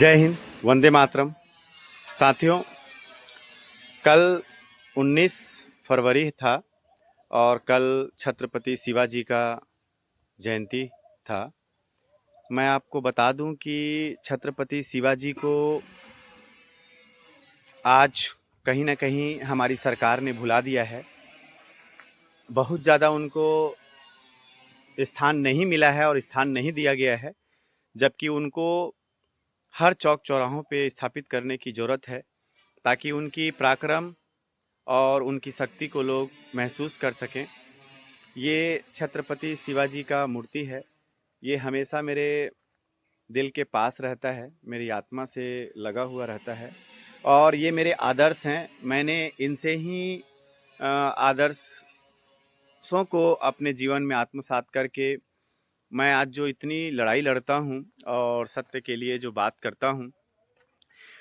जय हिंद, वंदे मातरम। साथियों, कल 19 फरवरी था और कल छत्रपति शिवाजी का जयंती था। मैं आपको बता दूं कि छत्रपति शिवाजी को आज कहीं ना कहीं हमारी सरकार ने भुला दिया है। बहुत ज़्यादा उनको स्थान नहीं मिला है और स्थान नहीं दिया गया है, जबकि उनको हर चौक चौराहों पे स्थापित करने की ज़रूरत है, ताकि उनकी पराक्रम और उनकी शक्ति को लोग महसूस कर सकें। ये छत्रपति शिवाजी का मूर्ति है। ये हमेशा मेरे दिल के पास रहता है, मेरी आत्मा से लगा हुआ रहता है और ये मेरे आदर्श हैं। मैंने इनसे ही आदर्शों को अपने जीवन में आत्मसात करके मैं आज जो इतनी लड़ाई लड़ता हूँ और सत्य के लिए जो बात करता हूँ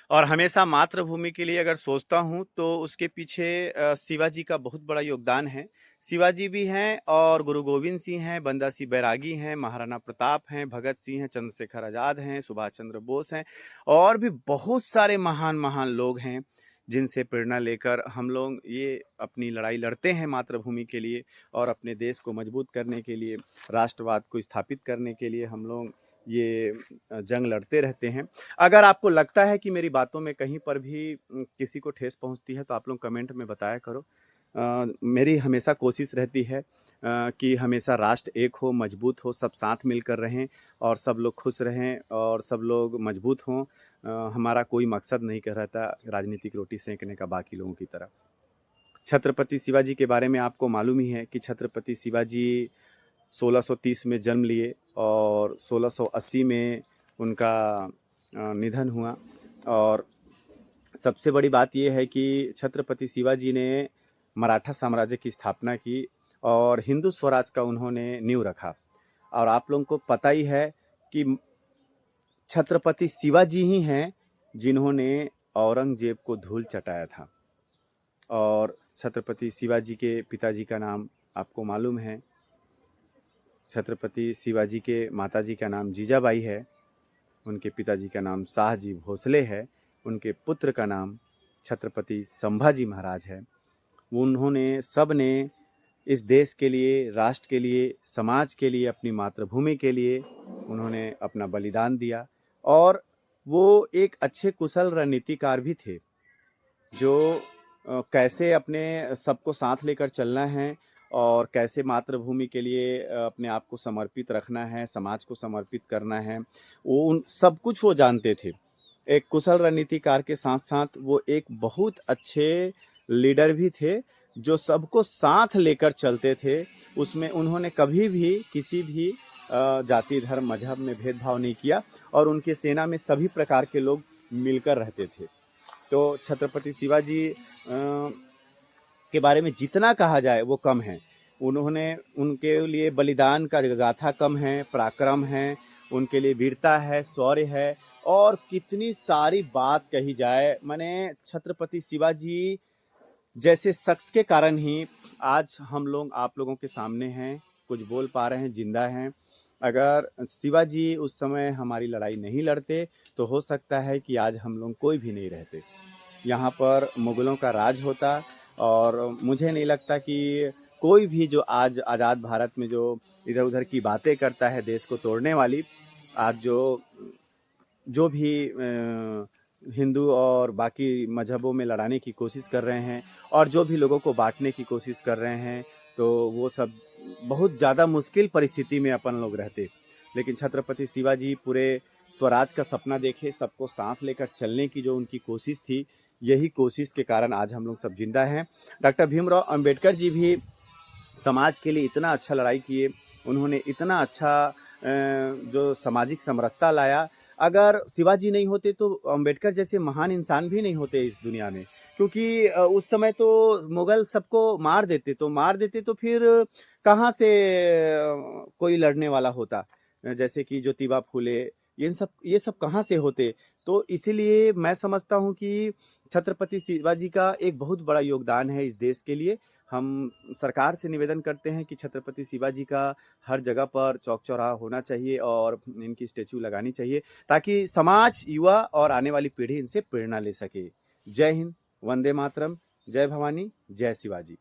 और हमेशा मातृभूमि के लिए अगर सोचता हूँ, तो उसके पीछे शिवाजी का बहुत बड़ा योगदान है। शिवाजी भी हैं और गुरु गोविंद सिंह हैं, बंदा सिंह बैरागी हैं, महाराणा प्रताप हैं, भगत सिंह हैं, चंद्रशेखर आज़ाद हैं, सुभाष चंद्र बोस हैं और भी बहुत सारे महान महान लोग हैं, जिनसे प्रेरणा लेकर हम लोग ये अपनी लड़ाई लड़ते हैं मातृभूमि के लिए और अपने देश को मजबूत करने के लिए, राष्ट्रवाद को स्थापित करने के लिए हम लोग ये जंग लड़ते रहते हैं। अगर आपको लगता है कि मेरी बातों में कहीं पर भी किसी को ठेस पहुंचती है, तो आप लोग कमेंट में बताया करो। मेरी हमेशा कोशिश रहती है कि हमेशा राष्ट्र एक हो, मजबूत हो, सब साथ मिलकर रहें और सब लोग खुश रहें और सब लोग मजबूत हों। हमारा कोई मकसद नहीं कर रहता राजनीतिक रोटी सेंकने का बाकी लोगों की तरह। छत्रपति शिवाजी के बारे में आपको मालूम ही है कि छत्रपति शिवाजी 1630 में जन्म लिए और 1680 में उनका निधन हुआ। और सबसे बड़ी बात यह है कि छत्रपति शिवाजी ने मराठा साम्राज्य की स्थापना की और हिंदू स्वराज का उन्होंने नींव रखा। और आप लोगों को पता ही है कि छत्रपति शिवाजी ही हैं जिन्होंने औरंगजेब को धूल चटाया था। और छत्रपति शिवाजी के पिताजी का नाम आपको मालूम है। छत्रपति शिवाजी के माताजी का नाम जीजाबाई है, उनके पिताजी का नाम शाहजी भोसले है, उनके पुत्र का नाम छत्रपति संभाजी महाराज है। उन्होंने सब ने इस देश के लिए, राष्ट्र के लिए, समाज के लिए, अपनी मातृभूमि के लिए उन्होंने अपना बलिदान दिया। और वो एक अच्छे कुशल रणनीतिकार भी थे, जो कैसे अपने सबको साथ लेकर चलना है और कैसे मातृभूमि के लिए अपने आप को समर्पित रखना है, समाज को समर्पित करना है, वो उन सब कुछ वो जानते थे। एक कुशल रणनीतिकार के साथ साथ वो एक बहुत अच्छे लीडर भी थे, जो सबको साथ लेकर चलते थे। उसमें उन्होंने कभी भी किसी भी जाति, धर्म, मजहब में भेदभाव नहीं किया और उनके सेना में सभी प्रकार के लोग मिलकर रहते थे। तो छत्रपति शिवाजी के बारे में जितना कहा जाए वो कम है। उन्होंने, उनके लिए बलिदान का गाथा कम है, पराक्रम है, उनके लिए वीरता है, शौर्य है और कितनी सारी बात कही जाए। मैंने छत्रपति शिवाजी जैसे शख्स के कारण ही आज हम लोग आप लोगों के सामने हैं, कुछ बोल पा रहे हैं, जिंदा हैं। अगर शिवाजी उस समय हमारी लड़ाई नहीं लड़ते, तो हो सकता है कि आज हम लोग कोई भी नहीं रहते। यहाँ पर मुगलों का राज होता और मुझे नहीं लगता कि कोई भी जो आज आज़ाद भारत में जो इधर उधर की बातें करता है देश को तोड़ने वाली, आज जो भी हिंदू और बाकी मजहबों में लड़ाने की कोशिश कर रहे हैं और जो भी लोगों को बांटने की कोशिश कर रहे हैं, तो वो सब बहुत ज़्यादा मुश्किल परिस्थिति में अपन लोग रहते। लेकिन छत्रपति शिवाजी पूरे स्वराज का सपना देखे, सबको साथ लेकर चलने की जो उनकी कोशिश थी, यही कोशिश के कारण आज हम लोग सब जिंदा हैं। डॉक्टर भीमराव अंबेडकर जी भी समाज के लिए इतना अच्छा लड़ाई किए, उन्होंने इतना अच्छा जो सामाजिक समरसता लाया। अगर शिवाजी नहीं होते तो अंबेडकर जैसे महान इंसान भी नहीं होते इस दुनिया में, क्योंकि उस समय तो मुगल सबको मार देते तो फिर कहाँ से कोई लड़ने वाला होता। जैसे कि ज्योतिबा फूले, ये सब कहाँ से होते। तो इसीलिए मैं समझता हूँ कि छत्रपति शिवाजी का एक बहुत बड़ा योगदान है इस देश के लिए। हम सरकार से निवेदन करते हैं कि छत्रपति शिवाजी का हर जगह पर चौक-चौराहा होना चाहिए और इनकी स्टैच्यू लगानी चाहिए, ताकि समाज, युवा और आने वाली पीढ़ी इनसे प्रेरणा ले सके। जय हिंद, वंदे मातरम, जय भवानी, जय शिवाजी।